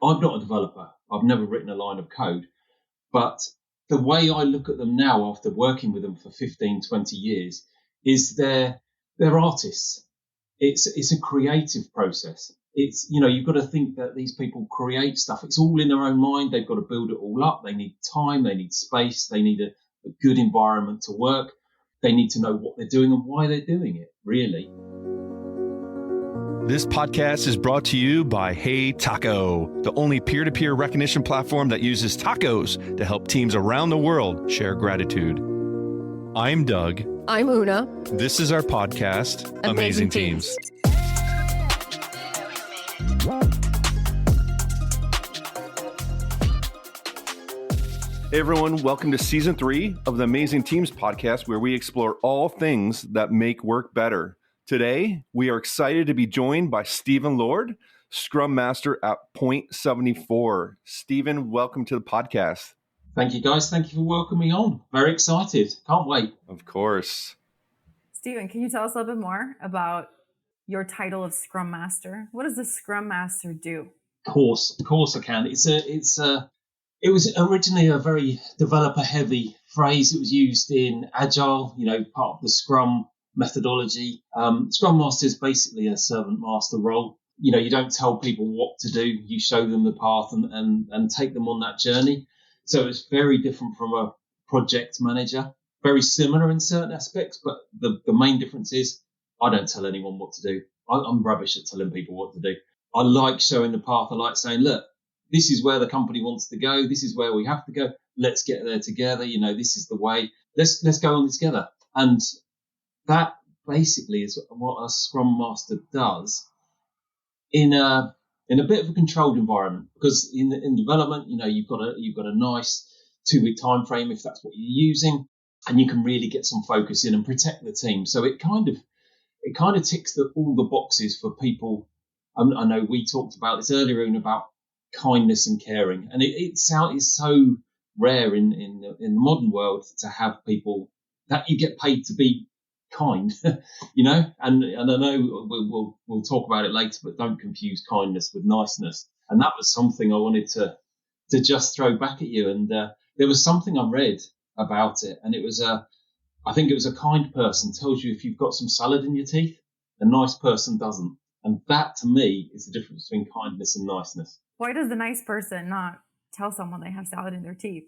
I'm not a developer. I've never written a line of code, but the way I look at them now after working with them for 15, 20 years is they're artists. It's a creative process. It's, you've got to think that these people create stuff. It's all in their own mind. They've got to build it all up. They need time. They need space. They need a good environment to work. They need to know what they're doing and why they're doing it, really. This podcast is brought to you by Hey Taco, the only peer-to-peer recognition platform that uses tacos to help teams around the world share gratitude. I'm Doug. I'm Una. This is our podcast, Amazing Teams. Hey everyone, welcome to Season 3 of the Amazing Teams podcast, where we explore all things that make work better. Today, we are excited to be joined by Stephen Lord, Scrum Master at Point 74. Stephen, welcome to the podcast. Thank you, guys. Thank you for welcoming me on. Very excited. Can't wait. Of course. Stephen, can you tell us a little bit more about your title of Scrum Master? What does the Scrum Master do? Of course I can. It was originally a very developer-heavy phrase. It was used in Agile, part of the Scrum methodology. Scrum Master is basically a servant master role. You don't tell people what to do. You show them the path and take them on that journey. So it's very different from a project manager. Very similar in certain aspects, but the main difference is I don't tell anyone what to do. I'm rubbish at telling people what to do. I like showing the path. I like saying, look, this is where the company wants to go. This is where we have to go. Let's get there together. This is the way. Let's go on together. And that basically is what a Scrum Master does in a bit of a controlled environment, because in development, you've got a nice 2-week time frame if that's what you're using, and you can really get some focus in and protect the team. So it kind of ticks all the boxes for people. I know we talked about this earlier about kindness and caring, and it's so rare in the modern world to have people that you get paid to be kind, and I know we'll talk about it later, but don't confuse kindness with niceness. And that was something I wanted to just throw back at you. And there was something I read about it, and it was I think it was a kind person tells you if you've got some salad in your teeth, a nice person doesn't. And that to me is the difference between kindness and niceness. Why does the nice person not tell someone they have salad in their teeth?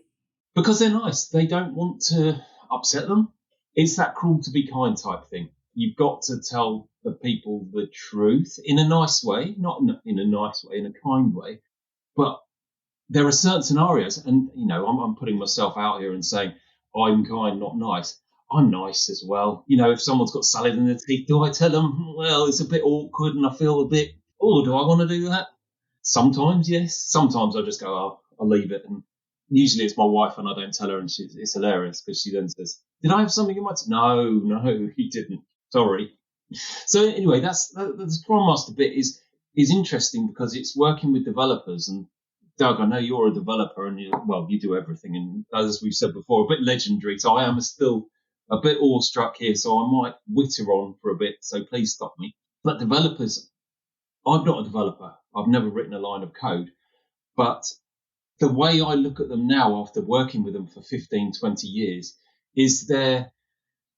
Because they're nice. They don't want to upset them. It's that cruel to be kind type thing. You've got to tell the people the truth in a nice way, not in a nice way, in a kind way. But there are certain scenarios, and I'm putting myself out here and saying I'm kind, not nice. I'm nice as well. If someone's got salad in their teeth, do I tell them, well, it's a bit awkward and I feel a bit, do I want to do that? Sometimes, yes. Sometimes I just go, I'll leave it. And usually it's my wife and I don't tell her, and it's hilarious because she then says, did I have something in my teeth? No, you didn't. Sorry. So anyway, that's the Scrum Master bit is interesting because it's working with developers. And Doug, I know you're a developer and you do everything. And as we've said before, a bit legendary. So I am still a bit awestruck here. So I might witter on for a bit. So please stop me. But developers, I'm not a developer. I've never written a line of code. But the way I look at them now after working with them for 15, 20 years is they're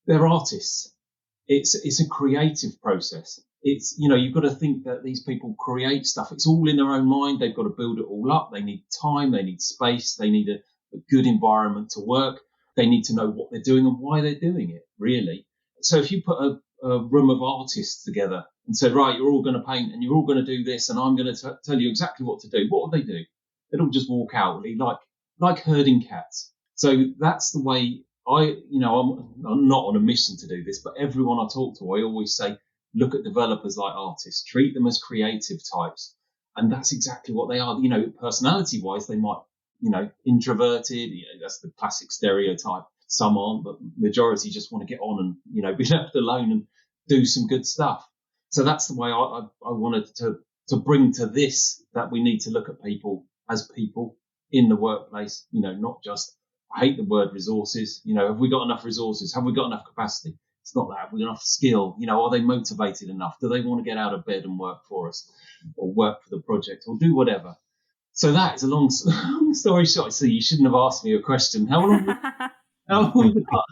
artists. It's a creative process. It's, you've got to think that these people create stuff. It's all in their own mind. They've got to build it all up. They need time. They need space. They need a good environment to work. They need to know what they're doing and why they're doing it, really. So if you put a room of artists together and said, right, you're all going to paint and you're all going to do this and I'm going to tell you exactly what to do, what would they do? They'd all just walk out really like herding cats. So that's the way I'm not on a mission to do this, but everyone I talk to, I always say, look at developers like artists, treat them as creative types. And that's exactly what they are. Personality wise, they might, introverted, that's the classic stereotype. Some aren't, but majority just want to get on and, be left alone and do some good stuff. So that's the way I wanted to bring to this, that we need to look at people as people in the workplace, not just, I hate the word resources. Have we got enough resources? Have we got enough capacity? It's not that. Have we got enough skill? Are they motivated enough? Do they want to get out of bed and work for us or work for the project or do whatever? So that is a long story short. So you shouldn't have asked me a question. How long we got?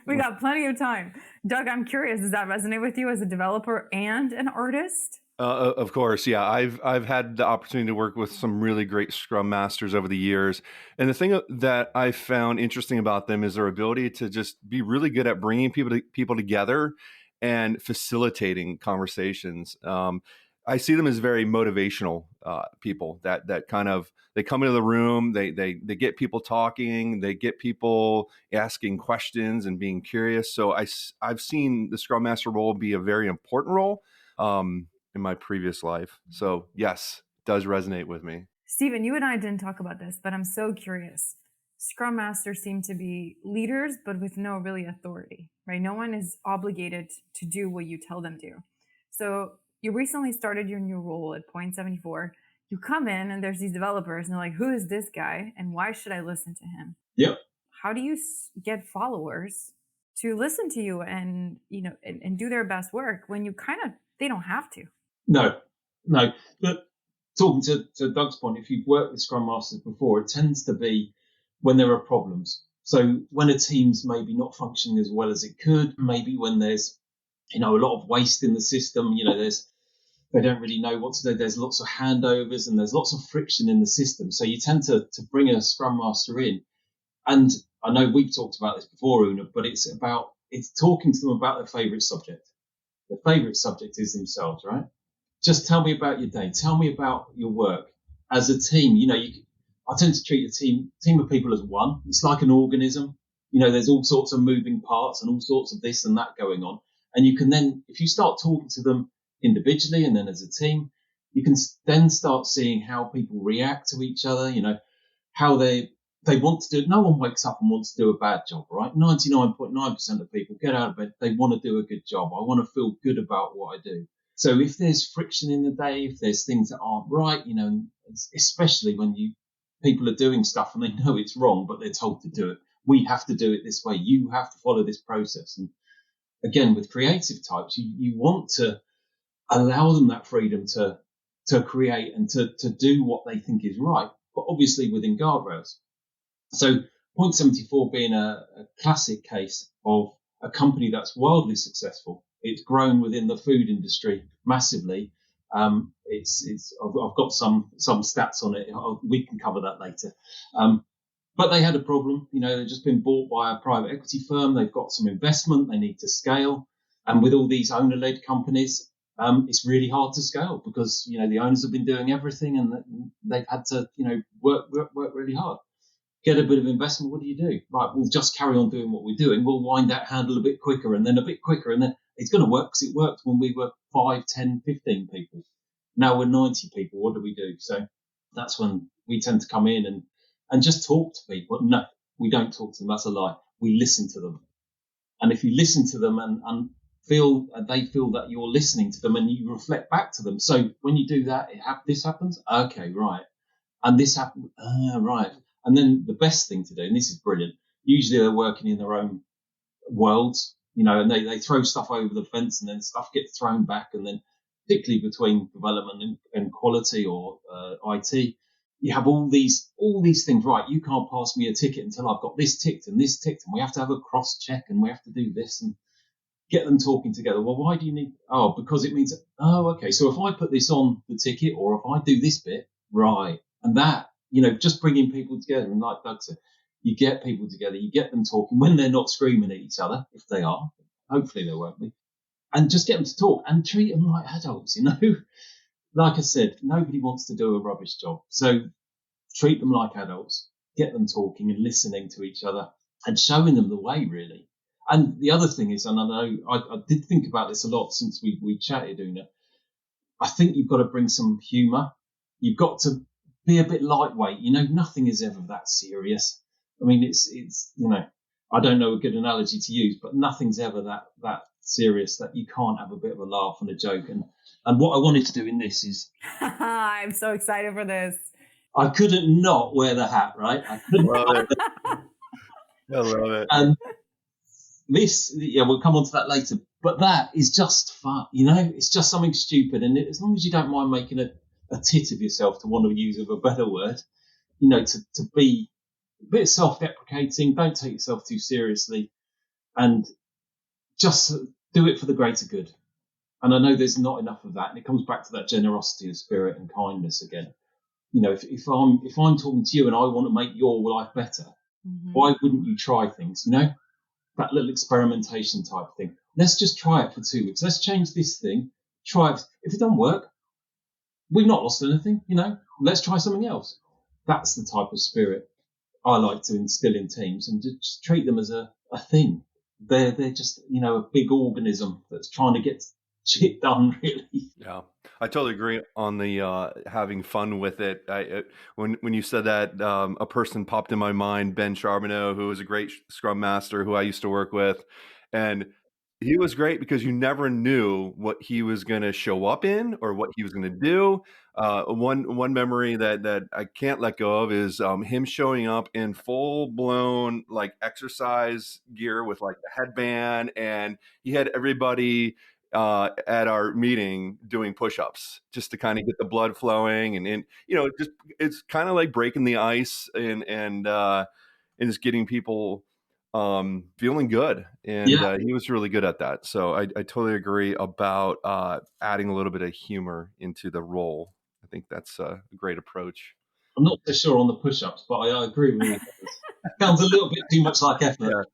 We got plenty of time. Doug, I'm curious, does that resonate with you as a developer and an artist? Of course, yeah. I've had the opportunity to work with some really great Scrum Masters over the years, and the thing that I found interesting about them is their ability to just be really good at bringing people together and facilitating conversations. I see them as very motivational people that kind of they come into the room, they get people talking, they get people asking questions and being curious. So I've seen the Scrum Master role be a very important role. In my previous life. So yes, it does resonate with me. Stephen, you and I didn't talk about this, but I'm so curious. Scrum Masters seem to be leaders, but with no really authority, right? No one is obligated to do what you tell them to. So you recently started your new role at Point 74. You come in and there's these developers and they're like, who is this guy? And why should I listen to him? Yep. How do you get followers to listen to you and, and do their best work when they don't have to? No. But talking to Doug's point, if you've worked with Scrum Masters before, it tends to be when there are problems. So when a team's maybe not functioning as well as it could, maybe when there's, a lot of waste in the system, they don't really know what to do. There's lots of handovers and there's lots of friction in the system. So you tend to bring a Scrum Master in. And I know we've talked about this before, Una, but it's talking to them about their favorite subject. Their favorite subject is themselves, right? Just tell me about your day. Tell me about your work. As a team, I tend to treat a team of people as one. It's like an organism. There's all sorts of moving parts and all sorts of this and that going on. And you can then, if you start talking to them individually and then as a team, you can then start seeing how people react to each other, how they want to do. No one wakes up and wants to do a bad job, right? 99.9% of people get out of bed. They want to do a good job. I want to feel good about what I do. So if there's friction in the day, if there's things that aren't right, especially when people are doing stuff and they know it's wrong, but they're told to do it. We have to do it this way. You have to follow this process. And again, with creative types, you want to allow them that freedom to create and to do what they think is right, but obviously within guardrails. So Point 74 being a classic case of a company that's wildly successful. It's grown within the food industry massively. I've got some stats on it. We can cover that later. But they had a problem. They've just been bought by a private equity firm. They've got some investment. They need to scale. And with all these owner-led companies, it's really hard to scale because, the owners have been doing everything and they've had to, work really hard. Get a bit of investment. What do you do? Right, we'll just carry on doing what we're doing. We'll wind that handle a bit quicker and then a bit quicker. And then it's going to work because it worked when we were 5, 10, 15 people. Now we're 90 people. What do we do? So that's when we tend to come in and just talk to people. No, we don't talk to them. That's a lie. We listen to them. And if you listen to them and they feel that you're listening to them and you reflect back to them. So when you do that, this happens. Okay, right. And this happened. Right. And then the best thing to do, and this is brilliant, usually they're working in their own worlds, and they throw stuff over the fence and then stuff gets thrown back. And then particularly between development and quality or IT, you have all these things, right? You can't pass me a ticket until I've got this ticked, and we have to have a cross check and we have to do this and get them talking together. Well, why do you need, because it means, okay. So if I put this on the ticket or if I do this bit, right. And that, just bringing people together. And like Doug said, you get people together, you get them talking when they're not screaming at each other. If they are, hopefully they won't be. And just get them to talk and treat them like adults, Like I said, nobody wants to do a rubbish job. So treat them like adults, get them talking and listening to each other and showing them the way, really. And the other thing is, and I know I did think about this a lot since we chatted, Una, I think you've got to bring some humour. You've got to be a bit lightweight. Nothing is ever that serious. I mean, it's I don't know a good analogy to use, but nothing's ever that serious that you can't have a bit of a laugh and a joke. And what I wanted to do in this is... I'm so excited for this. I couldn't not wear the hat, right? I couldn't. Love it. I love it. And this, we'll come on to that later. But that is just fun, It's just something stupid. And as long as you don't mind making a tit of yourself, to want to use of a better word, you know, to be a bit self-deprecating, don't take yourself too seriously, and just do it for the greater good. And I know there's not enough of that, and it comes back to that generosity of spirit and kindness again. You know, if I'm talking to you and I want to make your life better, why wouldn't you try things? You know, that little experimentation type thing. Let's just try it for 2 weeks. Let's change this thing. Try it. If it doesn't work, we've not lost anything. You know, let's try something else. That's the type of spirit I like to instill in teams, and just treat them as a thing. They're just, you know, a big organism that's trying to get shit done, really. Yeah, I totally agree on the having fun with it. When you said that, a person popped in my mind, Ben Charbonneau, who was a great Scrum Master who I used to work with, and he was great because you never knew what he was going to show up in or what he was going to do. One memory that I can't let go of is him showing up in full blown like exercise gear with like the headband, and he had everybody at our meeting doing push-ups just to kind of get the blood flowing, and you know, just it's kind of like breaking the ice and just getting people feeling good, and he was really good at that. So I totally agree about adding a little bit of humor into the role. I think that's a great approach. I'm not so sure on the push-ups, but I agree with you. Sounds a little bit too much like effort.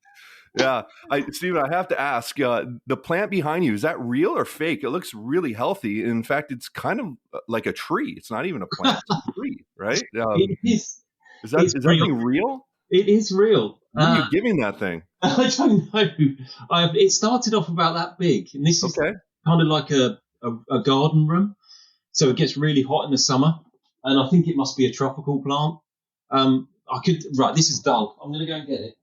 Yeah. Stephen, I have to ask, the plant behind you, is that real or fake? It looks really healthy. In fact, it's kind of like a tree. It's not even a plant, it's a tree, right? It is. Is that thing real? It is real. What are you giving that thing? I don't know. It started off about that big, and this is kind of like a garden room. So it gets really hot in the summer, and I think it must be a tropical plant. This is dull. I'm going to go and get it.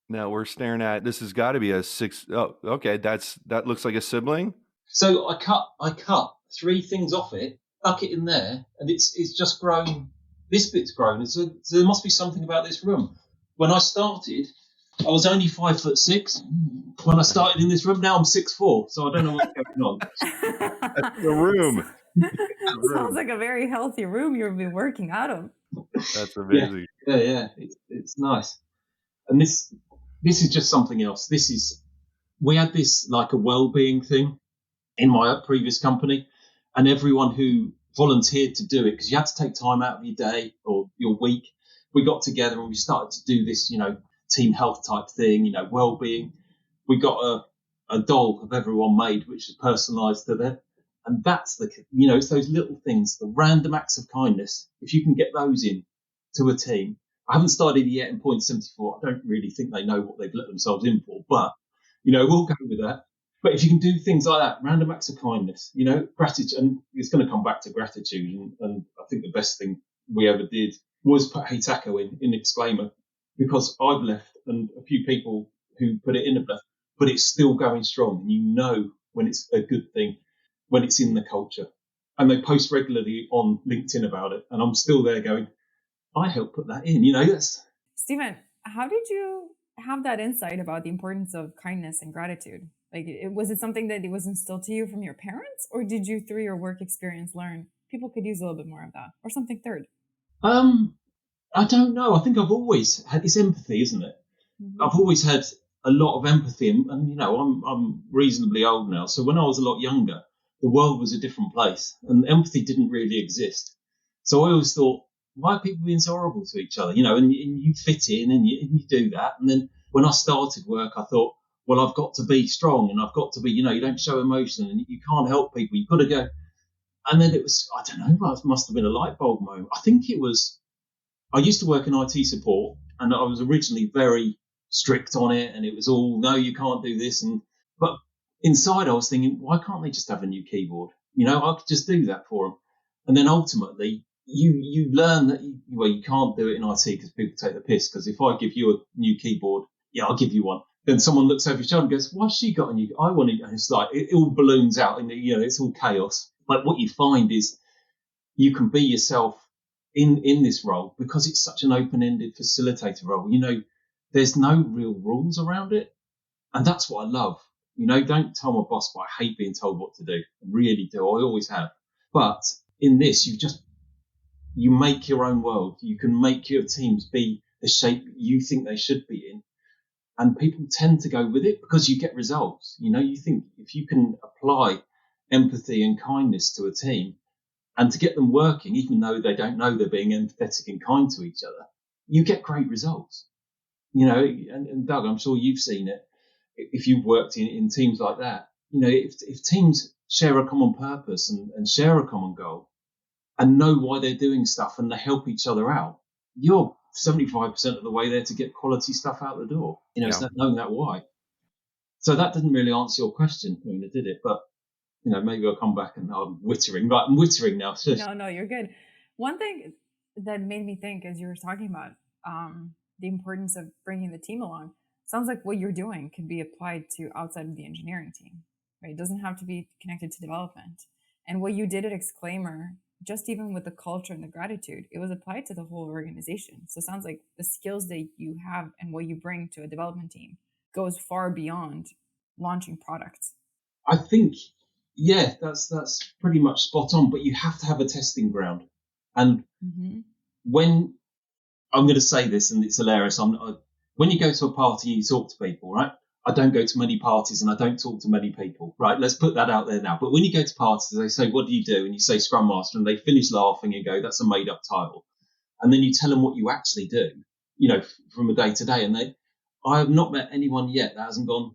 Now we're staring at, this has got to be a 6. Oh, okay. That looks like a sibling. So I cut 3 things off it, stuck it in there, and it's just grown. This bit's grown. So there must be something about this room. When I started, I was only 5'6". When I started in this room, now I'm 6'4". So I don't know what's going on. That's the room. Sounds like a very healthy room you'll be working out of. That's amazing. Yeah. It's nice. And this is just something else. We had this like a well-being thing in my previous company, and everyone who volunteered to do it, because you had to take time out of your day or your week, we got together and we started to do this, you know, team health type thing, you know, well-being. We got a doll of everyone made, which was personalised to them. And that's it's those little things, the random acts of kindness. If you can get those in to a team. I haven't started yet in point 74. I don't really think they know what they've let themselves in for, but, you know, we'll go with that. But if you can do things like that, random acts of kindness, you know, gratitude, and it's going to come back to gratitude. And I think the best thing we ever did was put Hey Taco in Exclaimer, because I've left and a few people who put it in have left, but it's still going strong. And you know when it's a good thing, when it's in the culture. And they post regularly on LinkedIn about it. And I'm still there going, I helped put that in, you know. Yes. Stephen, how did you have that insight about the importance of kindness and gratitude? Like, was it something that it was instilled to you from your parents, or did you, through your work experience, learn people could use a little bit more of that, or something third? I don't know. I think I've always had this empathy, isn't it? Mm-hmm. I've always had a lot of empathy, and you know, I'm reasonably old now. So when I was a lot younger, the world was a different place, and empathy didn't really exist. So I always thought, why are people being so horrible to each other? You know, and you fit in and you do that. And then when I started work, I thought, well, I've got to be strong, and I've got to be, you know, you don't show emotion, and you can't help people. You've got to go. And then it was, I don't know, it must have been a light bulb moment. I think it was, I used to work in IT support, and I was originally very strict on it, and it was all, no, you can't do this. But inside I was thinking, why can't they just have a new keyboard? You know, I could just do that for them. And then ultimately, you learn that you can't do it in IT because people take the piss. Because if I give you a new keyboard, yeah, I'll give you one. Then someone looks over your shoulder and goes, why's she got a new? I want it. And it's like it all balloons out, and you know, it's all chaos. But what you find is you can be yourself in this role because it's such an open-ended facilitator role. You know, there's no real rules around it, and that's what I love. You know, don't tell my boss, but I hate being told what to do. I really do. I always have. But in this, you make your own world. You can make your teams be the shape you think they should be in. And people tend to go with it because you get results. You think if you can apply empathy and kindness to a team and to get them working, even though they don't know they're being empathetic and kind to each other, you get great results. And Doug, I'm sure you've seen it if you've worked in teams like that. If teams share a common purpose and share a common goal and know why they're doing stuff and they help each other out, you're 75% of the way there to get quality stuff out the door. It's not knowing that why. So that didn't really answer your question, did it? But maybe I'll come back and I'm wittering. Right, I'm wittering now. No, you're good. One thing that made me think as you were talking about the importance of bringing the team along, sounds like what you're doing could be applied to outside of the engineering team, right? It doesn't have to be connected to development. And what you did at Exclaimer, just even with the culture and the gratitude, it was applied to the whole organization. So it sounds like the skills that you have and what you bring to a development team goes far beyond launching products. I think, that's pretty much spot on, but you have to have a testing ground. And when I'm going to say this, and it's hilarious, when you go to a party and you talk to people, right? I don't go to many parties and I don't talk to many people, right? Let's put that out there now. But when you go to parties, they say, what do you do? And you say Scrum Master, and they finish laughing and go, that's a made up title. And then you tell them what you actually do, from a day to day. And I have not met anyone yet that hasn't gone,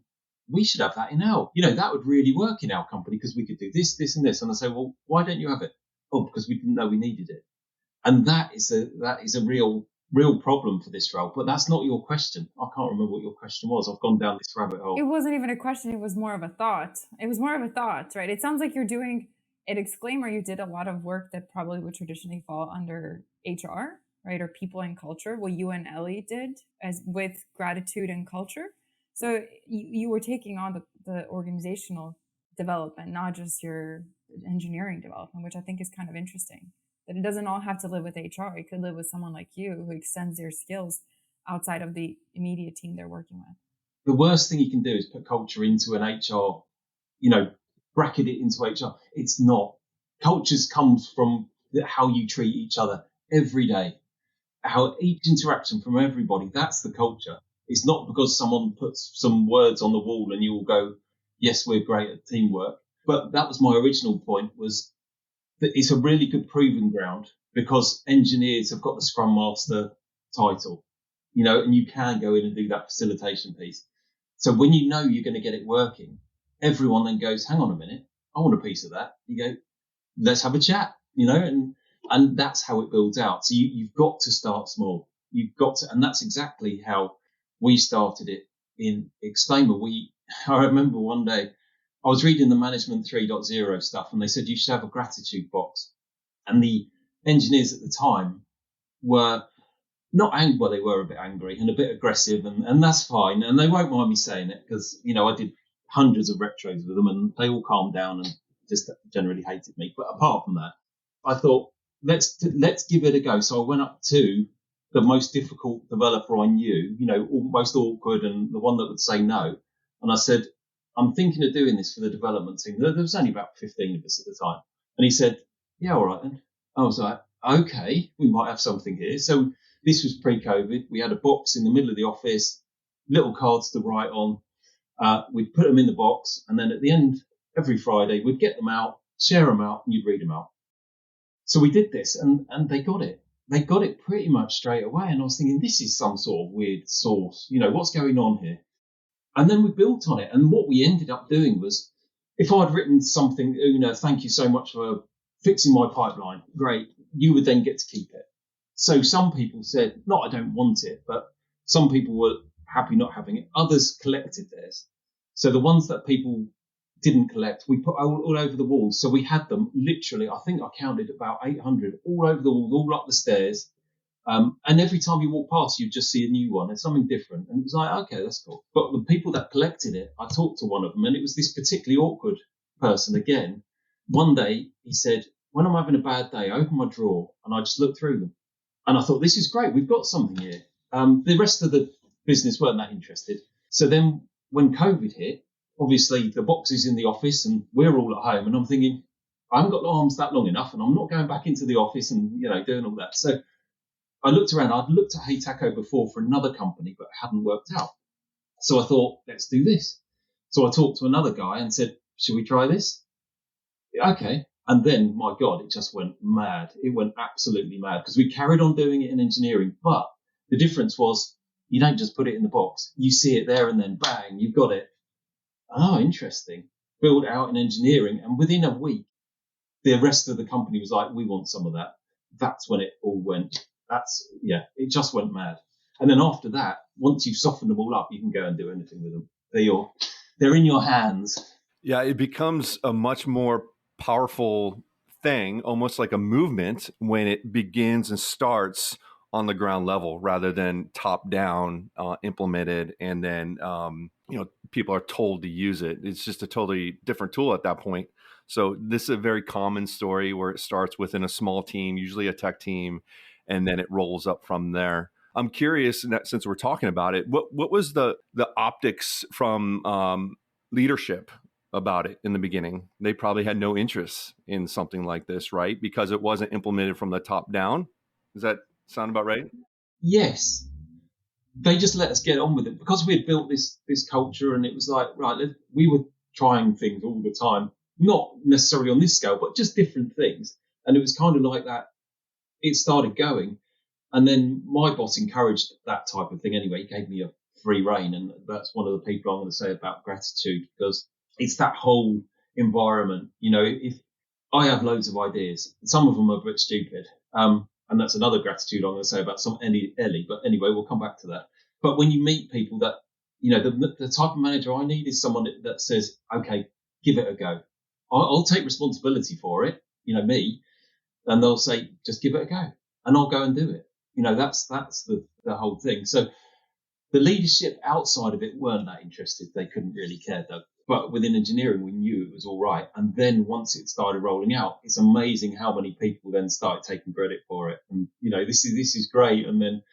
we should have that in that would really work in our company because we could do this, this and this. And I say, well, why don't you have it? Oh, because we didn't know we needed it. And that is a real problem for this role, but that's not your question. I can't remember what your question was. I've gone down this rabbit hole. It wasn't even a question. It was more of a thought. Right? It sounds like you're doing at Exclaimer. You did a lot of work that probably would traditionally fall under HR, right? Or people and culture. What you and Ellie did as with gratitude and culture. So you were taking on the organizational development, not just your engineering development, which I think is kind of interesting. That it doesn't all have to live with HR. It could live with someone like you who extends their skills outside of the immediate team they're working with. The worst thing you can do is put culture into an HR, bracket it into HR. It's not. Cultures comes from how you treat each other every day, how each interaction from everybody, that's the culture. It's not because someone puts some words on the wall and you all go, yes, we're great at teamwork. But that was my original point, was that it's a really good proving ground because engineers have got the Scrum Master title, and you can go in and do that facilitation piece. So when you know you're going to get it working, everyone then goes, hang on a minute, I want a piece of that. You go, let's have a chat, and that's how it builds out. So you've got to start small. You've got to, and that's exactly how we started it in Exclaimer. I remember one day, I was reading the Management 3.0 stuff and they said you should have a gratitude box. And the engineers at the time were not angry, well, they were a bit angry and a bit aggressive, and that's fine. And they won't mind me saying it because, I did hundreds of retros with them and they all calmed down and just generally hated me. But apart from that, I thought, let's give it a go. So I went up to the most difficult developer I knew, most awkward and the one that would say no. And I said, I'm thinking of doing this for the development team. There was only about 15 of us at the time. And he said, yeah, all right then. I was like, okay, we might have something here. So this was pre-COVID. We had a box in the middle of the office, little cards to write on. We'd put them in the box. And then at the end, every Friday, we'd get them out, share them out, and you'd read them out. So we did this and they got it. They got it pretty much straight away. And I was thinking, this is some sort of weird source. What's going on here? And then we built on it. And what we ended up doing was, if I'd written something, thank you so much for fixing my pipeline, great, you would then get to keep it. So some people said, no, I don't want it, but some people were happy not having it. Others collected theirs. So the ones that people didn't collect, we put all over the walls. So we had them literally, I think I counted about 800 all over the walls, all up the stairs. And every time you walk past, you just see a new one. It's something different. And it was like, okay, that's cool. But the people that collected it, I talked to one of them, and it was this particularly awkward person again. One day he said, when I'm having a bad day, I open my drawer and I just look through them. And I thought, this is great. We've got something here. The rest of the business weren't that interested. So then when COVID hit, obviously the box is in the office and we're all at home. And I'm thinking, I haven't got arms that long enough, and I'm not going back into the office and, doing all that. So I looked around. I'd looked at Hey Taco before for another company, but it hadn't worked out. So I thought, let's do this. So I talked to another guy and said, should we try this? Yeah, okay. And then, my God, it just went mad. It went absolutely mad because we carried on doing it in engineering. But the difference was you don't just put it in the box. You see it there and then bang, you've got it. Oh, interesting. Build it out in engineering. And within a week, the rest of the company was like, we want some of that. That's when it all went. It just went mad. And then after that, once you've softened them all up, you can go and do anything with them. They're in your hands. Yeah, it becomes a much more powerful thing, almost like a movement when it begins and starts on the ground level rather than top down implemented. And then, people are told to use it. It's just a totally different tool at that point. So this is a very common story where it starts within a small team, usually a tech team, and then it rolls up from there. I'm curious, since we're talking about it, what was the optics from leadership about it in the beginning? They probably had no interest in something like this, right? Because it wasn't implemented from the top down. Does that sound about right? Yes. They just let us get on with it because we had built this culture, and it was like, right, we were trying things all the time, not necessarily on this scale, but just different things. And it was kind of like that. It started going. And then my boss encouraged that type of thing anyway. He gave me a free rein. And that's one of the people I'm going to say about gratitude, because it's that whole environment. If I have loads of ideas, some of them are a bit stupid. And that's another gratitude I'm going to say about Ellie. But anyway, we'll come back to that. But when you meet people that, the type of manager I need is someone that says, okay, give it a go. I'll take responsibility for it, me. And they'll say, just give it a go. And I'll go and do it. That's the whole thing. So the leadership outside of it weren't that interested. They couldn't really care, though. But within engineering, we knew it was all right. And then once it started rolling out, it's amazing how many people then started taking credit for it. And, this is great. And then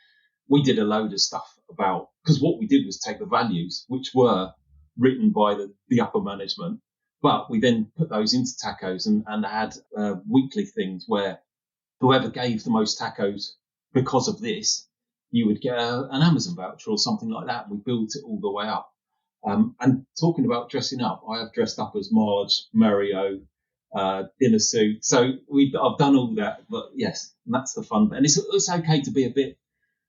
we did a load of stuff because what we did was take the values, which were written by the upper management, but we then put those into tacos and had weekly things where whoever gave the most tacos because of this, you would get an Amazon voucher or something like that. And we built it all the way up. And talking about dressing up, I have dressed up as Marge, Mario, in a suit. So I've done all that, but yes, and that's the fun. And it's okay to be a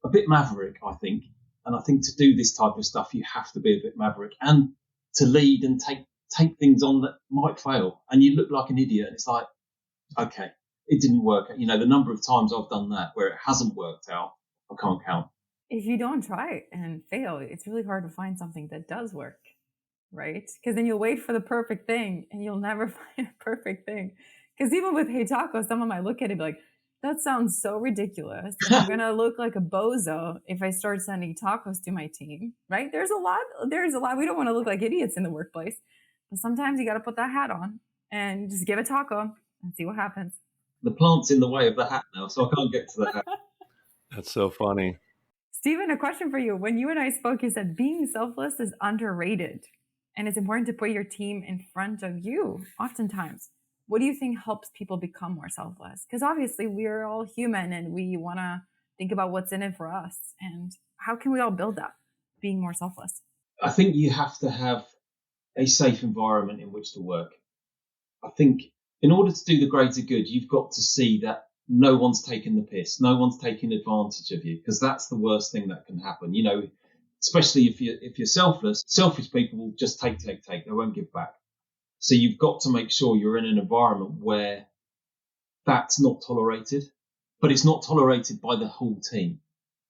bit maverick, I think. And I think to do this type of stuff, you have to be a bit maverick and to lead and take things on that might fail. And you look like an idiot. And it's like, okay, it didn't work. The number of times I've done that where it hasn't worked out, I can't count. If you don't try and fail, it's really hard to find something that does work, right? Because then you'll wait for the perfect thing and you'll never find a perfect thing. Because even with Hey Taco, someone might look at it and be like, that sounds so ridiculous. I'm going to look like a bozo if I start sending tacos to my team, right? There's a lot. We don't want to look like idiots in the workplace. But sometimes you got to put that hat on and just give a taco and see what happens. The plant's in the way of the hat now, so I can't get to the hat. That's so funny. Stephen, a question for you. When you and I spoke, you said being selfless is underrated and it's important to put your team in front of you oftentimes. What do you think helps people become more selfless? Because obviously we're all human and we want to think about what's in it for us. And how can we all build that, being more selfless? I think you have to have a safe environment in which to work. I think in order to do the greater good, you've got to see that no one's taking the piss, no one's taking advantage of you, because that's the worst thing that can happen. Especially if you're selfless, selfish people will just take. They won't give back. So you've got to make sure you're in an environment where that's not tolerated, but it's not tolerated by the whole team.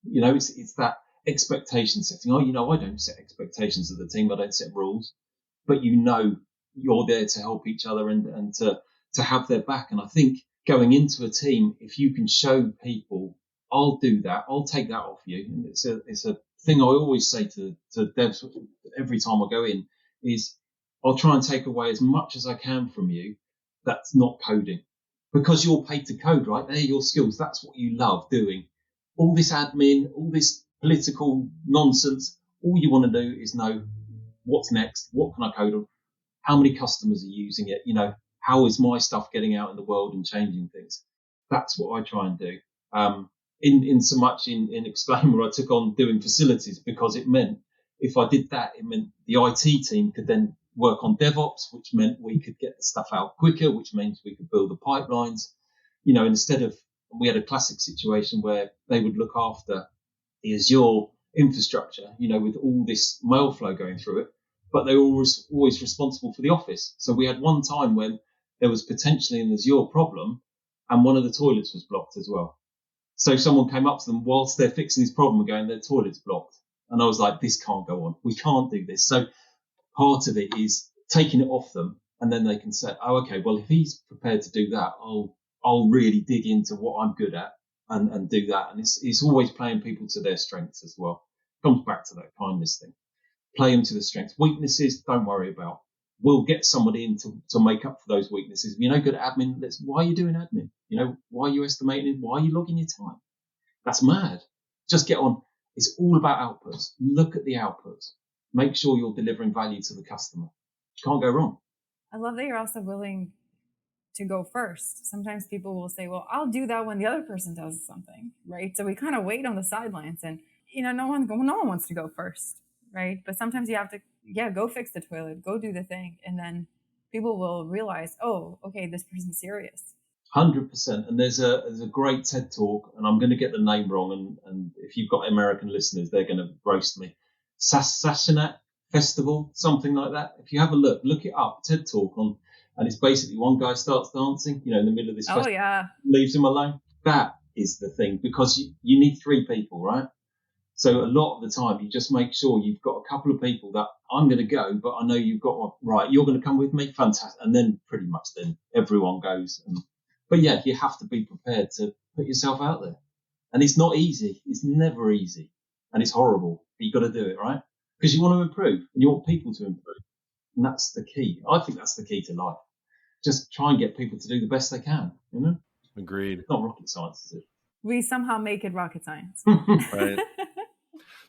It's that expectation setting. I don't set expectations of the team. I don't set rules, but you're there to help each other and to have their back. And I think going into a team, if you can show people, I'll do that, I'll take that off you. And it's a thing I always say to devs every time I go in is I'll try and take away as much as I can from you that's not coding, because you're paid to code, right? They're your skills. That's what you love doing. All this admin, all this political nonsense, all you want to do is know what's next, what can I code on, how many customers are using it, how is my stuff getting out in the world and changing things? That's what I try and do. In so much in Exclaimer, I took on doing facilities because it meant if I did that, it meant the IT team could then work on DevOps, which meant we could get the stuff out quicker, which means we could build the pipelines. Instead of, we had a classic situation where they would look after the Azure infrastructure, with all this mail flow going through it, but they were always responsible for the office. So we had one time when there was potentially an Azure problem and one of the toilets was blocked as well. So someone came up to them whilst they're fixing this problem and going, their toilet's blocked. And I was like, this can't go on. We can't do this. So part of it is taking it off them, and then they can say, oh, okay, well, if he's prepared to do that, I'll really dig into what I'm good at and do that. And it's always playing people to their strengths as well. Comes back to that kindness thing. Play them to the strengths. Weaknesses, don't worry about. We'll get somebody in to make up for those weaknesses. If you're no good at admin, why are you doing admin? Why are you estimating it? Why are you logging your time? That's mad. Just get on. It's all about outputs. Look at the outputs. Make sure you're delivering value to the customer. Can't go wrong. I love that you're also willing to go first. Sometimes people will say, well, I'll do that when the other person does something, right? So we kind of wait on the sidelines, and no one wants to go first, right? But sometimes you have to, go fix the toilet, go do the thing, and then people will realize, oh, okay, this person's serious. 100%. And there's a great TED talk, and I'm going to get the name wrong, and if you've got American listeners, they're going to roast me. Sassanat Festival, something like that. If you have a look it up, TED talk on, and it's basically one guy starts dancing, in the middle of this festival, leaves him alone. That is the thing, because you need 3 people, right? So a lot of the time, you just make sure you've got a couple of people that I'm going to go, but I know you've got one. Right, you're going to come with me? Fantastic. And then pretty much then everyone goes. But yeah, you have to be prepared to put yourself out there. And it's not easy. It's never easy. And it's horrible. But you've got to do it, right? Because you want to improve and you want people to improve. And that's the key. I think that's the key to life. Just try and get people to do the best they can, Agreed. It's not rocket science, is it? We somehow make it rocket science. Right.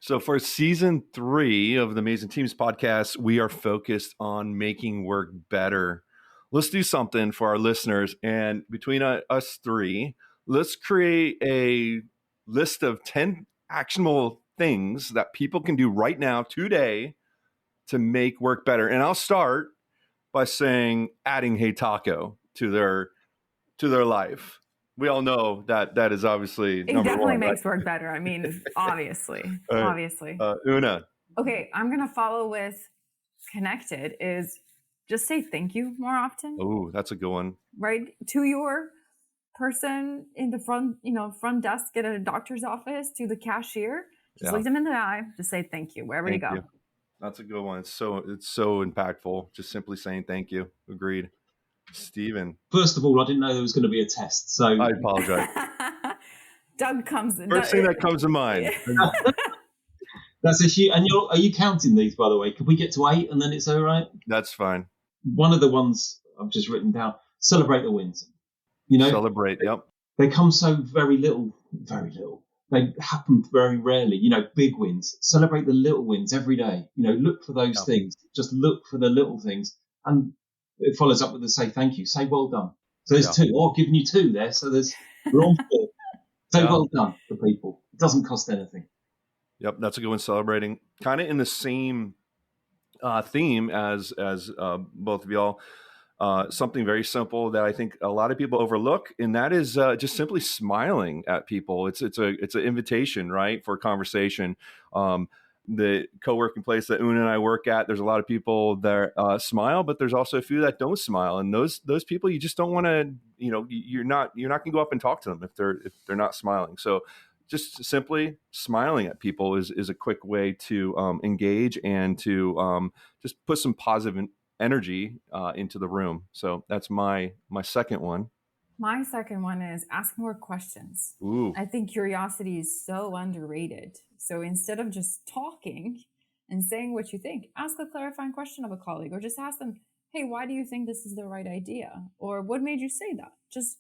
So for season 3 of the Amazing Teams podcast, we are focused on making work better. Let's do something for our listeners. And between us 3, let's create a list of 10 actionable things that people can do right now, today, to make work better. And I'll start by saying adding Hey Taco to their life. We all know that is obviously it number definitely 1, makes right? work better. I mean, obviously. Una. Okay, I'm going to follow with connected is just say thank you more often. Oh, that's a good one. Right? To your person in the front desk at a doctor's office, to the cashier, just look them in the eye, just say thank you wherever you go. That's a good one. It's so impactful. Just simply saying thank you. Agreed. Steven. First of all, I didn't know there was going to be a test, so I apologize. Doug comes in. First thing that comes to mind. That's a huge. And are you counting these, by the way? Could we get to 8 and then it's all right? That's fine. One of the ones I've just written down: celebrate the wins. Celebrate. Yep. They come so very little. They happen very rarely. Big wins. Celebrate the little wins every day. Look for those things. Just look for the little things, and it follows up with the say thank you. Say well done. So there's 2. I've given you 2 there. So we're on 4. Say well done to people. It doesn't cost anything. Yep, that's a good one. Celebrating, kind of in the same theme as both of y'all. Something very simple that I think a lot of people overlook, and that is just simply smiling at people. It's an invitation, right, for conversation. The co-working place that Una and I work at, there's a lot of people that smile, but there's also a few that don't smile, and those people you just don't want to. You're not gonna go up and talk to them if they're not smiling. So just simply smiling at people is a quick way to engage and to just put some positive energy into the room. So that's my second one. My second one is ask more questions. Ooh. I think curiosity is so underrated. So instead of just talking and saying what you think, ask a clarifying question of a colleague, or just ask them, hey, why do you think this is the right idea? Or what made you say that? Just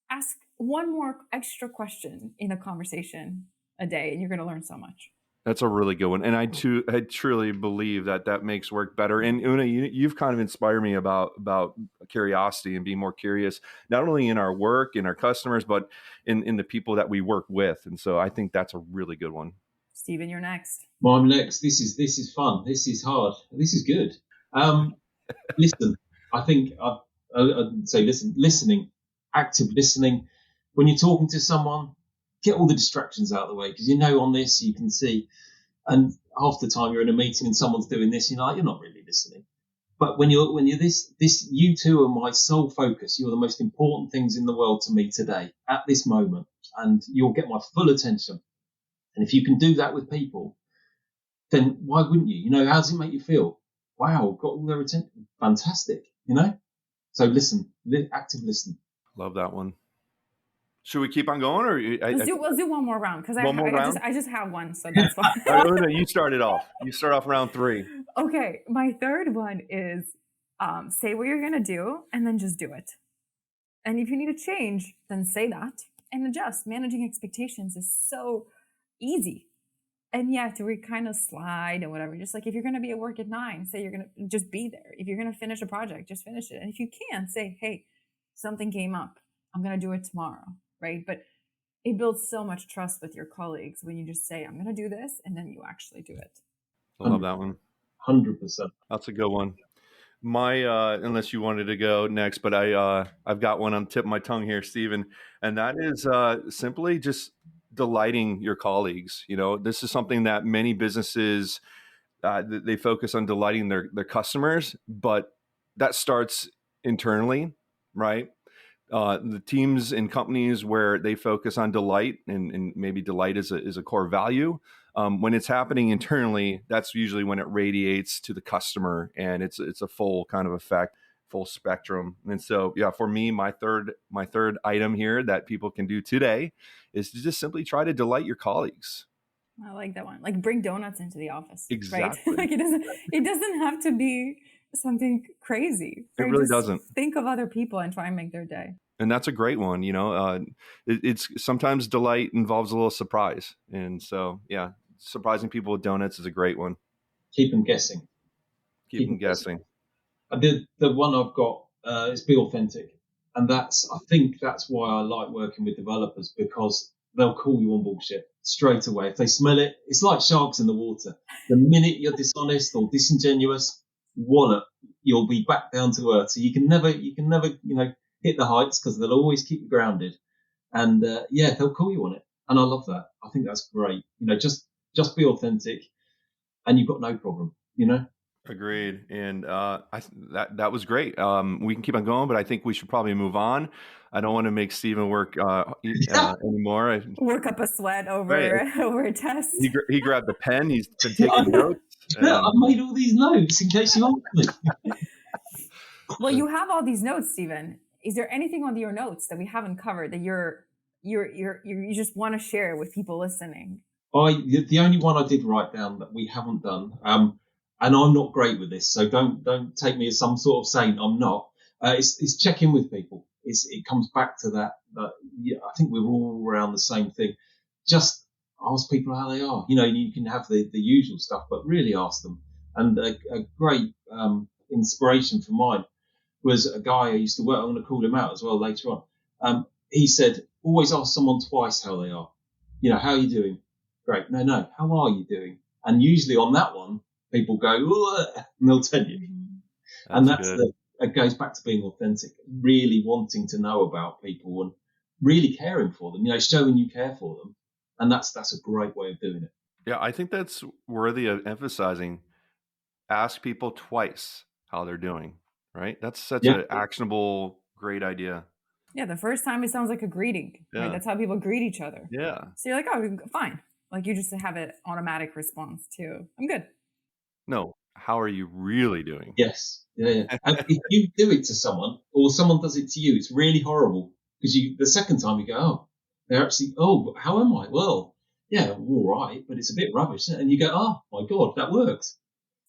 ask one more extra question in a conversation a day, and you're going to learn so much. That's a really good one. And I truly believe that makes work better. And Una, you've kind of inspired me about curiosity and being more curious, not only in our work, in our customers, but in the people that we work with. And so I think that's a really good one. Steven, you're next. Well, I'm next. This is fun. This is hard. This is good. Listen, I think I'd say listening, active listening. When you're talking to someone, get all the distractions out of the way, because on this you can see. And half the time you're in a meeting and someone's doing this, you're not really listening. But when you're this, you two are my sole focus. You're the most important things in the world to me today, at this moment, and you'll get my full attention. And if you can do that with people, then why wouldn't you? How does it make you feel? Wow, got all their attention. Fantastic. So listen, active listen. Love that one. Should we keep on going, or let's do one more round, because I just have one, so that's fine. No, you started off. You start off round 3. Okay, my third one is say what you're gonna do and then just do it. And if you need to change, then say that and adjust. Managing expectations is so easy. And to kind of slide and whatever. Just like if you're going to be at work at 9, say you're going to just be there. If you're going to finish a project, just finish it. And if you can, say, hey, something came up. I'm going to do it tomorrow, right? But it builds so much trust with your colleagues when you just say, I'm going to do this, and then you actually do it. I love that one. 100%. That's a good one. My unless you wanted to go next, but I've got one on the tip of my tongue here, Steven, and that is simply just delighting your colleagues. This is something that many businesses they focus on delighting their customers, but that starts internally, right? The teams and companies where they focus on delight, and maybe delight is a core value. When it's happening internally, that's usually when it radiates to the customer, and it's a full kind of effect, full spectrum. And so, for me, my third item here that people can do today is to just simply try to delight your colleagues. I like that one. Like, bring donuts into the office. Exactly. Right? It doesn't have to be something crazy. Right? It really doesn't. Think of other people and try and make their day. And that's a great one. It's sometimes delight involves a little surprise. And so, surprising people with donuts is a great one. Keep them guessing. Keep them guessing. The one I've got is be authentic. And I think that's why I like working with developers, because they'll call you on bullshit straight away. If they smell it, it's like sharks in the water. The minute you're dishonest or disingenuous, wallop, you'll be back down to earth. So you can never, hit the heights, because they'll always keep you grounded. And they'll call you on it. And I love that. I think that's great. Just be authentic, and you've got no problem. Agreed. And that was great. We can keep on going, but I think we should probably move on. I don't want to make Steven work anymore. Work up a sweat over a test. He grabbed the pen. He's been taking notes. I've made all these notes in case you ask me. Well, you have all these notes, Steven. Is there anything on your notes that we haven't covered that you just want to share with people listening? The only one I did write down that we haven't done, and I'm not great with this, so don't take me as some sort of saint. I'm not. It's check in with people. It comes back to that. I think we're all around the same thing. Just ask people how they are. You can have the usual stuff, but really ask them. And a great inspiration for mine was a guy I used to work. I'm going to call him out as well later on. He said, always ask someone twice how they are. How are you doing? Great. No. How are you doing? And usually on that one, people go, and they'll tell you. And it goes back to being authentic, really wanting to know about people and really caring for them, showing you care for them. And that's a great way of doing it. Yeah, I think that's worthy of emphasizing. Ask people twice how they're doing, right? That's such an actionable, great idea. Yeah, the first time it sounds like a greeting. Yeah. Right? That's how people greet each other. Yeah. So you're like, oh, fine. Like, you just have an automatic response too. I'm good. No, how are you really doing? Yes. Yeah. And if you do it to someone, or someone does it to you, it's really horrible, because the second time you go, oh, they're actually, oh, how am I? Well, yeah, all right, but it's a bit rubbish. And you go, oh my God, that works.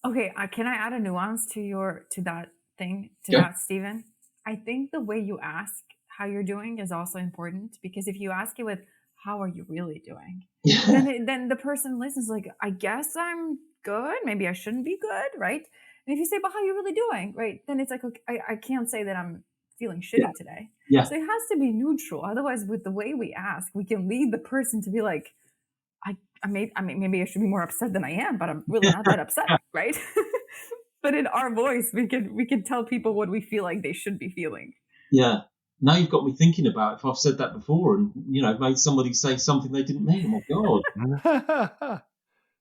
Okay, can I add a nuance to that thing, that, Steven? I think the way you ask how you're doing is also important, because if you ask it with, how are you really doing? Yeah. Then the person listens like, I guess I'm good. Maybe I shouldn't be good, right? And if you say, but how are you really doing, right? Then it's like, okay, I can't say that I'm feeling Yeah. shitty today. Yeah. So it has to be neutral. Otherwise, with the way we ask, we can lead the person to be like, maybe I should be more upset than I am, but I'm really not that upset, right? But in our voice, we can tell people what we feel like they should be feeling. Yeah. Now you've got me thinking about if I've said that before and, made somebody say something they didn't mean. Oh my God.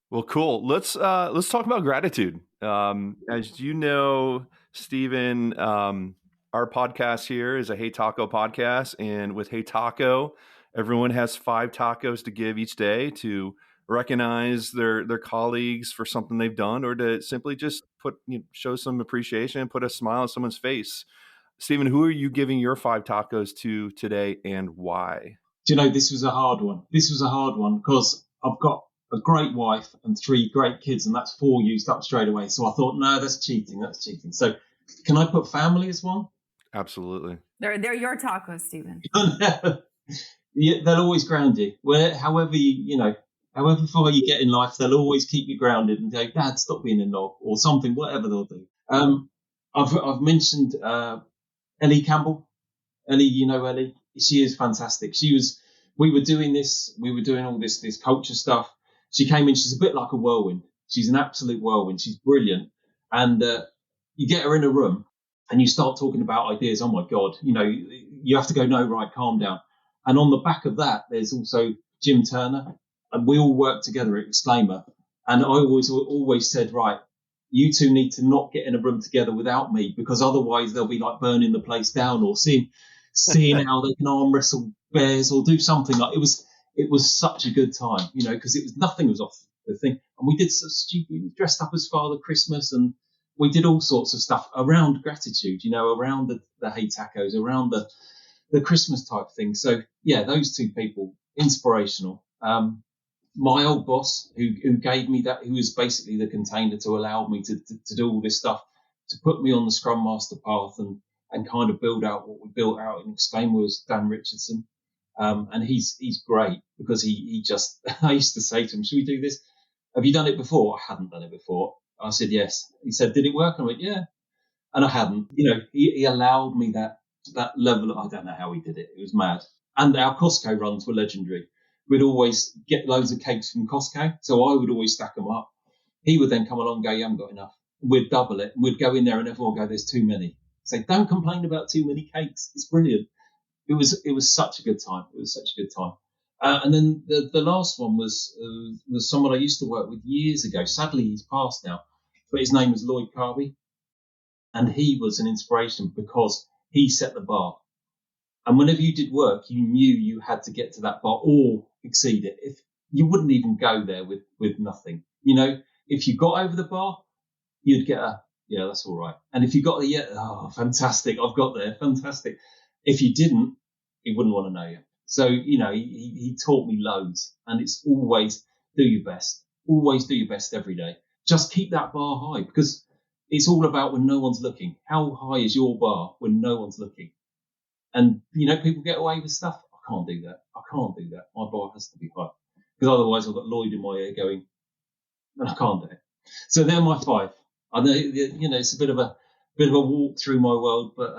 Well, cool. Let's talk about gratitude. As you know, Stephen, our podcast here is a Hey Taco podcast, and with Hey Taco, everyone has 5 tacos to give each day to recognize their colleagues for something they've done, or to simply just show some appreciation and put a smile on someone's face. Stephen, who are you giving your 5 tacos to today, and why? Do you know, this was a hard one. This was a hard one because I've got a great wife and 3 great kids, and that's 4 used up straight away. So I thought, no, that's cheating. That's cheating. So can I put family as one? Absolutely. They're your tacos, Stephen. Yeah, they'll always ground you. However far you get in life, they'll always keep you grounded and go, Dad, stop being a knob, or something, whatever they'll do. I've mentioned Ellie Campbell. Ellie, you know Ellie? She is fantastic. We were doing all this culture stuff. She came in, she's a bit like a whirlwind. She's an absolute whirlwind. She's brilliant. And you get her in a room and you start talking about ideas. Oh my God, you have to go, no, right, calm down. And on the back of that, there's also Jim Turner. And we all work together at Exclaimer. And I always said, right, you two need to not get in a room together without me, because otherwise they'll be like burning the place down or seeing how they can arm wrestle bears or do something. Like it was such a good time, because nothing was off the thing. And we did so stupid, we dressed up as Father Christmas, and we did all sorts of stuff around gratitude, around the Hey Tacos, around the Christmas type thing. So yeah, those 2 people, inspirational. My old boss who gave me that, who was basically the container to allow me to do all this stuff, to put me on the Scrum Master path and kind of build out what we built out in Exclaim, was Dan Richardson. And he's great, because he just, I used to say to him, should we do this? Have you done it before? I hadn't done it before. I said, yes. He said, did it work? I went, yeah. And I hadn't, he allowed me that level of, I don't know how he did it. It was mad. And our Costco runs were legendary. We'd always get loads of cakes from Costco. So I would always stack them up. He would then come along and go, you haven't got enough. We'd double it. And we'd go in there and everyone would go, there's too many. Say, don't complain about too many cakes. It's brilliant. It was such a good time. It was such a good time. And then the last one was someone I used to work with years ago. Sadly, he's passed now, but his name was Lloyd Carby. And he was an inspiration because he set the bar. And whenever you did work, you knew you had to get to that bar or exceed it. If you wouldn't even go there with nothing, if you got over the bar, you'd get yeah, that's all right. And if you got fantastic, I've got there, fantastic. If you didn't, he wouldn't want to know you. So, he taught me loads, and it's always do your best. Always do your best every day. Just keep that bar high, because it's all about when no one's looking. How high is your bar when no one's looking? And, people get away with stuff. I can't do that. My bar has to be high, because otherwise I've got Lloyd in my ear going, and I can't do it. So they're my 5. I know, it's a bit of a walk through my world, but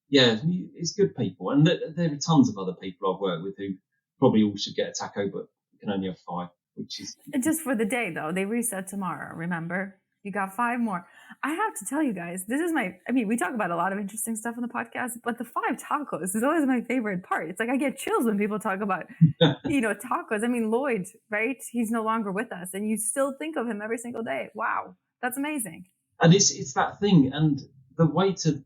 yeah, it's good people. And there are tons of other people I've worked with who probably all should get a taco, but you can only have 5, which is just for the day though. They reset tomorrow. Remember, you got 5 more. I have to tell you guys, this is we talk about a lot of interesting stuff on the podcast, but the 5 tacos is always my favorite part. It's like I get chills when people talk about, tacos. Lloyd, right? He's no longer with us, and you still think of him every single day. Wow, that's amazing. And it's that thing, and the way to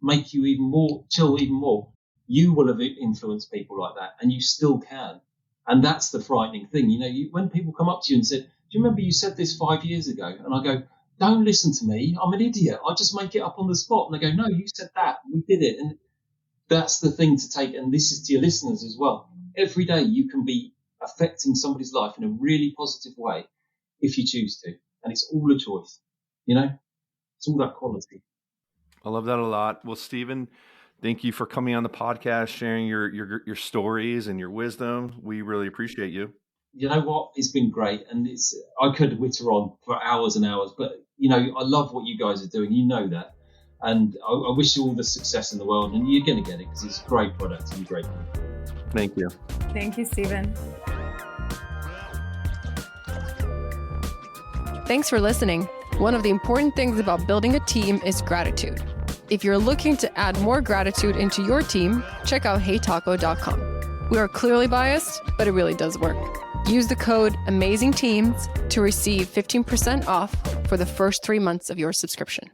make you even more chill, even more, you will have influenced people like that, and you still can. And that's the frightening thing. When people come up to you and say, do you remember you said this 5 years ago? And I go, don't listen to me. I'm an idiot. I just make it up on the spot. And they go, no, you said that. We did it. And that's the thing to take. And this is to your listeners as well. Every day you can be affecting somebody's life in a really positive way if you choose to. And it's all a choice. It's all that quality. I love that a lot. Well, Stephen, Thank you for coming on the podcast, sharing your stories and your wisdom. We really appreciate you. You know what? It's been great, and I could witter on for hours and hours, but I love what you guys are doing. You know that, and I wish you all the success in the world, and you're going to get it because it's a great product and great people. Thank you. Thank you, Stephen. Thanks for listening. One of the important things about building a team is gratitude. If you're looking to add more gratitude into your team, check out heytaco.com. We are clearly biased, but it really does work. Use the code AMAZINGTEAMS to receive 15% off for the first 3 months of your subscription.